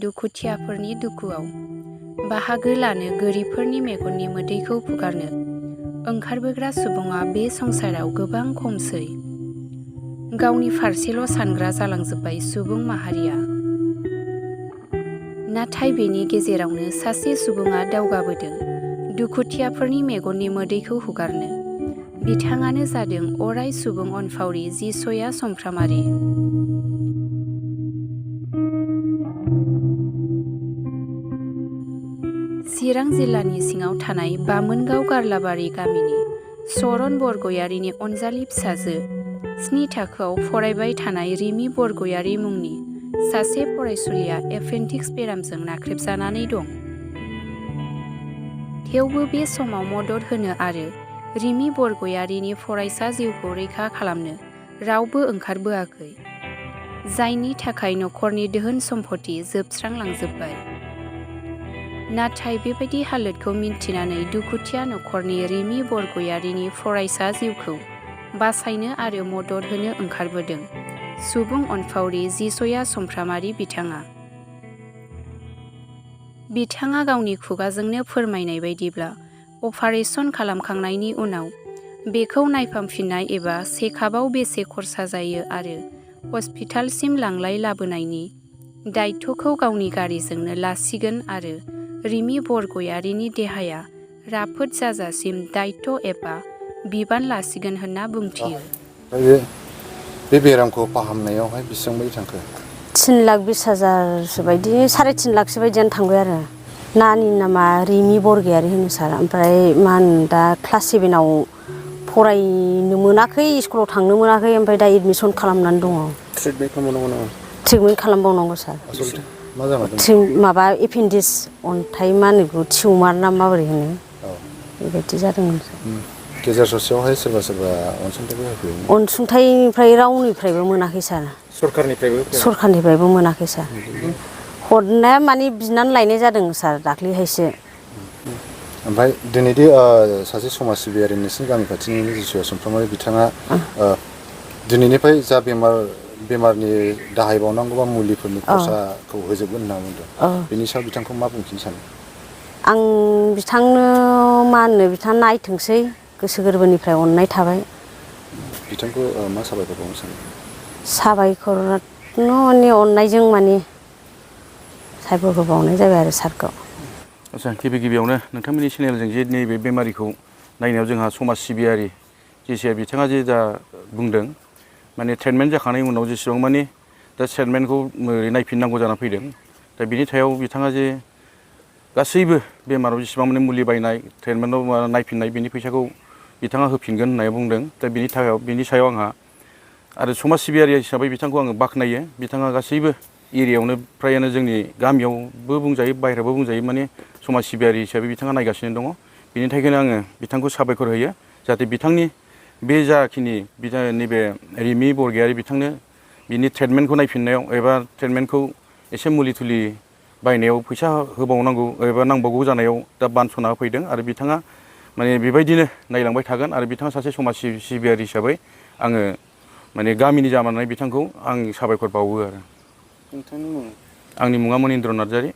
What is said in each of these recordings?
दुखुथियाफोरनि दुखुआव बाहागो लानो गोरिबफोरनि मेगननि मोदैखौ फुगारनो ओंखारबोग्रा सुबुङा बे संसाराव गोबां खमसै। गावनि फारसेल' सानग्रा जालांजोब्बाय सुबुं माहारिया। नाथाय बेनि गेजेरावनो सासे सुबुङा दावगाबोदों दुखुथियाफोरनि मेगननि मोदैखौ हुगारनो। बिथाङानो जादों अराय सुबुं अनफावरि जिसया समफ्रामारि। चिरां जिल्लानि सिङाव थानाय बामोनगाव गारलाबारि गामिनि चरण बरगयारिनि अनजालि फिसाजो 7 थाखोआव फरायबाय थानाय रिमि बरगयारि मुंनि सासे फरायसुलिया एपेन्डिक्स बेरामजों नाख्रेबजानानै दं। थेवबो बे समाव मदद होनो आरो रिमि बरगयारिनि फरायसा जिउखौ रैखा खालामनो रावबो ओंखारबोआखै, जायनि थाखाय नखरनि धोन सम्फथि जोबस्रांलांजोब्बाय। नाथाय बेबायदि हालोदखौ मिन्थिनानै दुखुथिया नखरनि रिमि बरगयारिनि फरायसा जिउखौ बासायनो आरो मदद होनो ओंखारबोदों सुबुं अनफावरि जिसया समफ्रामारि बिथाङा। बिथाङा गावनि खुगाजोंनो फोरमायनाय बायदिब्ला अपारेशन खालामखांनायनि उनाव बेखौ नायफामफिननाय एबा चेकआपआव बेसे खरसा जायो आरो हस्पिटालसिम लांलाय लाबोनायनि दायित्वखौ गावनि गारिजोंनो लासिगोन आरो रिमि बरगयारिनि देहाया राफोद जाजासिम दायित्व एबा बिबान लासिगोन होनना बुंथियो। बे बेरामखौ फाहामनायावहाय बेसेबां बायदि थांखो? 3,20,000 बायदि 3.5 लाखसो बायदियानो थांबाय आरो। नानि नामा रिमि बरगयारि होनो सार। ओमफ्राय मा होनो दा क्लास 7आव फरायनो मोनाखै, स्कुलाव थांनो मोनाखै, ओमफ्राय दा एडमिसन खालामनानै दङ। ट्रिटमेन्ट खालामबावनांगौ नामा? ट्रिटमेन्ट खालामबावनांगौ सार। आसलथे मा जामारदों? माबा एपेन्डिक्स अन्थाइ मा होनो बेखौ टिउमार ना माबोरै होनो बेबायदि जादोंमोन। गेजेर ससेयावहाय सोरबा अनसुंथाइबो होफैयो? अनसुंथाइनिफ्राय रावनिफ्रायबो मोनाखै सार। सरखारनिफ्रायबो मोनाखै सार। हरनाया माने बिनानै लायनाय जादों सार दाख्लैहायसो। ओमफ्राय दिनैदि सासे समाज सिबियारि नोंसिनि गामि खाथिनि जिसया समफ्रामारि बिथाङा दिनैनिफ्राय जा बेमारनि दाहायबावनांगौबा मुलिफोरनि खरसाखौ होजोबगोन होनना बुंदों। बेनि सायाव बिथांखौ मा बुंफिननो सानो? आं बिथांनो मा होनो, बिथाङा नायथोंसै, गोसो गोरबोनिफ्राय अननाय थाबाय। बिथांखौ मा साबायखर बावनो सानो? साबायखर माने अननायजों माने साबायखर बावनाय जाबाय आरो सारखौ। आच्चा, गिबियावनो नोंथांमोननि चेनेलजों जे नैबे बेमारिखौ नायनायाव जोंहा समाज सिबियारि जिसिया बिथाङा जे दा बुंदों, माने ट्रिटमेन्ट जाखांनायनि उनाव जेसेबां माने दा ट्रिटमेन्टखौ नायफिननांगौ जाना फैदों, दा बिनि सायाव बिथाङा जे गासैबो बेमाराव जेसेबां माने मुलि बायनाय, ट्रिटमेन्टआव नायफिननाय बिनि फैसाखौ बिथाङा होफिनगोन होननानै बुंदों। दा बिनि सायाव आंहा आरो समाज सिबियारि हिसाबै बिथांखौ आङो बाख्नायो। बिथाङा गासैबो एरियायावनो फ्रायानो जोंनि गामियावबो बुंजायो, बाहेरायावबो बुंजायो, माने समाज सिबियारि हिसाबै बिथाङा नायगासिनो दङ। बिनि थाखायनो आङो बिथांखौ साबायखर होयो, जाहाथे बिथांनि बे जाखिनि नैबे रिमि बरगयारि बिथांनो बिनि ट्रिटमेन्टखौ नायफिननायाव एबा ट्रिटमेन्टखौ एसे मुलि थुलि बायनायाव फैसा होबावनांगौ एबा नांबावगौ जानायाव दा बानस'ना होफैदों आरो बिथाङा माने बेबायदिनो नायलांबाय थागोन। आरो बिथाङा सासे समाज सिबियारि हिसाबै आङो माने गामिनि जानानै बिथांखौ आं साबायखर बावो आरो। नोंथांनि मुं? आंनि मुङा मनिन्द्र नार्जारि।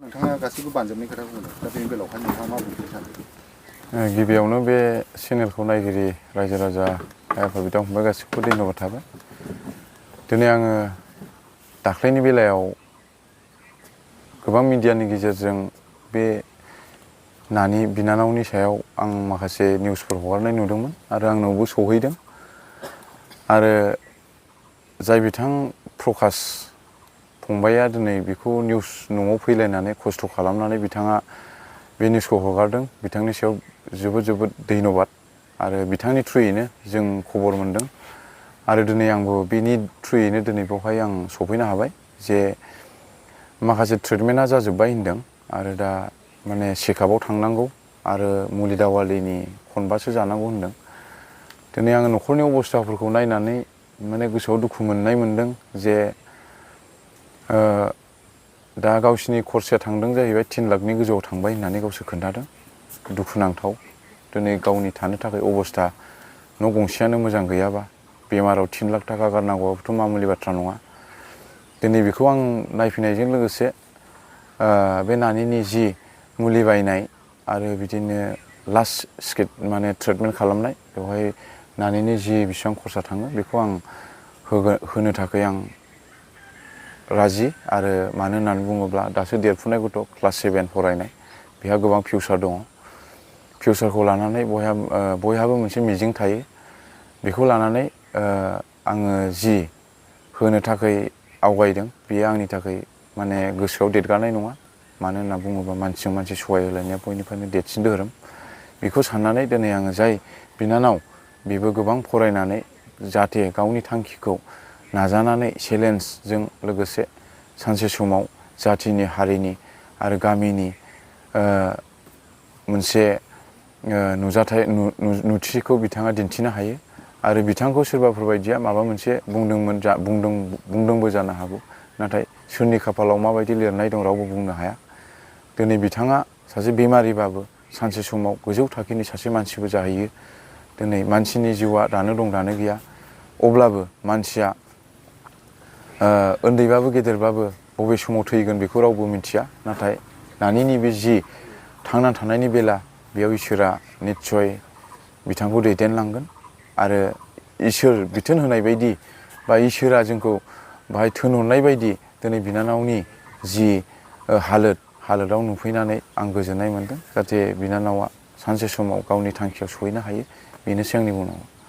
नोंथाङा गासैबो बानजाबनाय खोथा बुंदों, दा बेनि बेलायावहाय नोंथाङा मा बुंनो सानो? गिबियावनो बे चेनेलखौ नायगिरि रायजो राजा, आइ आफा, बिदा फंबाय गासैखौबो धन्यबाद थाबाय। दिनै आङो दाख्लैनि बेलायाव गोबां मिडियानि गेजेरजों बे नानि बिनानावनि सायाव आं माखासे निउसफोर हगारनाय नुदोंमोन आरो आंनावबो सहैदों। आरो जाय बिथां प्रकाश फंबाया दिनै बेखौ निउस न'आव फैलायनानै खस्थ' खालामनानै बिथाङा बे निउसखौ हगारदों, बिथांनि सायाव जोबोद धन्यबाद। आरो बिथांनि थ्रुयैनो जों खबर मोनदों आरो दिनै आंबो बेनि थ्रुयैनो दिनै बेवहाय आं सफैनो हाबाय जे माखासे ट्रिटमेन्टआ जाजोब्बाय होनदों आरो दा माने चेकआपआव थांनांगौ आरो मुलि दावालिनि खनबासो जानांगौ होनदों। दिनै आङो न'खरनि अबस्थाफोरखौ नायनानै माने गोसोआव दुखु मोननाय मोनदों जे दा गावसिनि खरसाया थांदों जाहैबाय 3 लाखनि गोजौआव थांबाय होननानै गावसोर खोन्थादों। दुखुनांथाव, दिनै गावनि थानो थाखाय अबस्था न' गंसेयानो मोजां गैयाबा बेमाराव 3 लाख थाखा गारनांगौआबोथ' मामुलि बाथ्रा नङा। दिनै बेखौ आं नायफैनायजों लोगोसे बे नानिनि जि मुलि बायनाय आरो बिदिनो लास्ट स्टेज माने ट्रिटमेन्ट खालामनाय बेवहाय नानिनि जि बेसेबां खरसा थाङो बेखौ आं होनो थाखाय आं राजि आरो मानो होननानै बुङोब्ला दासो देरफुनाय गथ' क्लास 7 फरायनाय बेहा गोबां फिउचार दङ फिउचारखौ लानानै बयहाबो मोनसे मिजिं थायो बेखौ लानानै आङो जि होनो थाखाय आवगायदों बेयो आंनि थाखाय माने गोसोआव देरगानाय नङा मानो होनना बुङोब्ला मानसिजों मानसि सहाय होलायनाया बयनिफ्रायनो देरसिन धोरोम बेखौ साननानै दिनै आङो जाय बिनानाव बेबो गोबां फरायनानै जाहाथे गावनि थांखिखौ नाजानानै चेलेन्जजों लोगोसे सानसे समाव जाथिनि हारिनि आरो गामिनि मोनसे नुथिखौ बिथाङा दिन्थिनो हायो आरो बिथांखौ सोरबाफोर बायदिया माबा मोनसे बुंदोंबो जानो हागौ नाथाय सोरनि खाफालाव माबायदि लिरनाय दं रावबो बुंनो हाया दिनै बिथाङा सासे बेमारिबाबो सानसे समाव गोजौ थाखोनि सासे मानसिबो जाहैयो दिनै मानसिनि जिउआ दानो दं दानो गैया अब्लाबो मानसिया उन्दैबाबो गेदेरबाबो बबे समाव थैगोन बेखौ रावबो मिथिया नाथाय नानिनि बे जि थांना थानायनि बेला बेयाव इसोरा निस्सय बिथांखौ दैदेनलांगोन आरो इसोर बिथोन होनाय बायदि बा इसोरा जोंखौ बाहाय थोनहरनाय बायदि दिनै बिनानावनि जि हालोदाव नुफैनानै आं गोजोननाय मोनदों जाहाथे बिनानावा सानसे समाव गावनि थांखियाव सहैनो हायो बेनोसै आंनि बुंनांगौआ